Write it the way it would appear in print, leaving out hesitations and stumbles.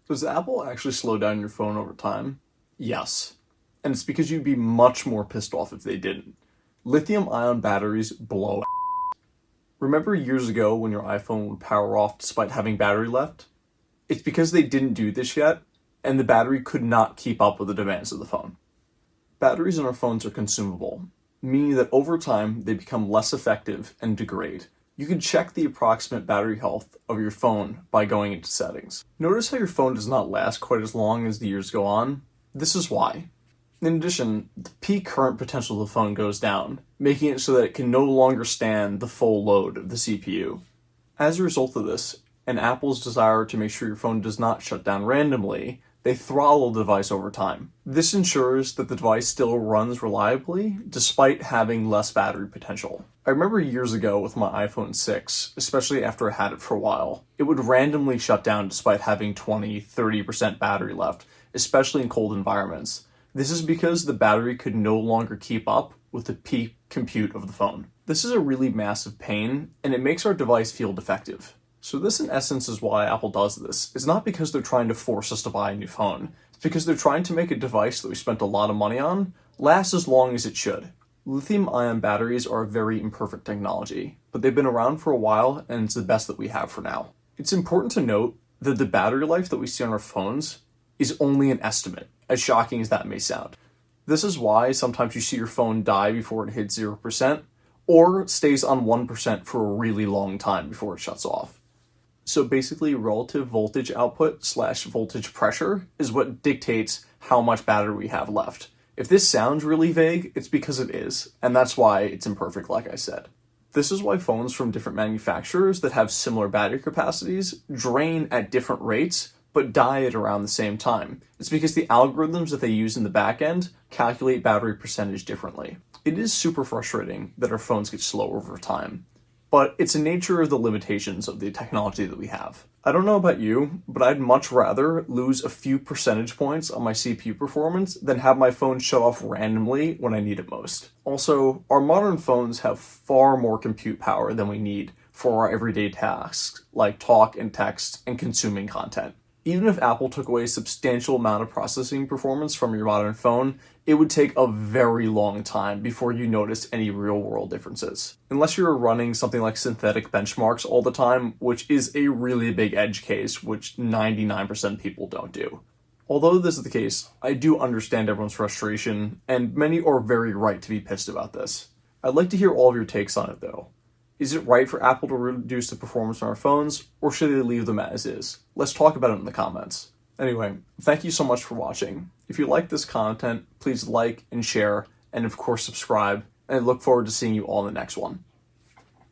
Does Apple actually slow down your phone over time? Yes. And it's because you'd be much more pissed off if they didn't. Lithium-ion batteries blow. Remember years ago when your iPhone would power off despite having battery left? It's because they didn't do this yet, and the battery could not keep up with the demands of the phone. Batteries in our phones are consumable, meaning that over time they become less effective and degrade. You can check the approximate battery health of your phone by going into settings. Notice how your phone does not last quite as long as the years go on? This is why. In addition, the peak current potential of the phone goes down, making it so that it can no longer stand the full load of the CPU. As a result of this, and Apple's desire to make sure your phone does not shut down randomly, they throttle the device over time. This ensures that the device still runs reliably despite having less battery potential. I remember years ago with my iPhone 6, especially after I had it for a while, it would randomly shut down despite having 20-30% battery left, especially in cold environments. This is because the battery could no longer keep up with the peak compute of the phone. This is a really massive pain, and it makes our device feel defective. So this in essence is why Apple does this. It's not because they're trying to force us to buy a new phone. It's because they're trying to make a device that we spent a lot of money on last as long as it should. Lithium-ion batteries are a very imperfect technology, but they've been around for a while and it's the best that we have for now. It's important to note that the battery life that we see on our phones is only an estimate, as shocking as that may sound. This is why sometimes you see your phone die before it hits 0%, or stays on 1% for a really long time before it shuts off. So basically, relative voltage output / voltage pressure is what dictates how much battery we have left. If this sounds really vague, it's because it is, and that's why it's imperfect, like I said. This is why phones from different manufacturers that have similar battery capacities drain at different rates, but die at around the same time. It's because the algorithms that they use in the back end calculate battery percentage differently. It is super frustrating that our phones get slower over time, but it's the nature of the limitations of the technology that we have. I don't know about you, but I'd much rather lose a few percentage points on my CPU performance than have my phone shut off randomly when I need it most. Also, our modern phones have far more compute power than we need for our everyday tasks, like talk and text and consuming content. Even if Apple took away a substantial amount of processing performance from your modern phone, it would take a very long time before you noticed any real-world differences. Unless you're running something like synthetic benchmarks all the time, which is a really big edge case, which 99% of people don't do. Although this is the case, I do understand everyone's frustration, and many are very right to be pissed about this. I'd like to hear all of your takes on it though. Is it right for Apple to reduce the performance on our phones, or should they leave them as is? Let's talk about it in the comments. Anyway, thank you so much for watching. If you like this content, please like and share, and of course subscribe, and I look forward to seeing you all in the next one.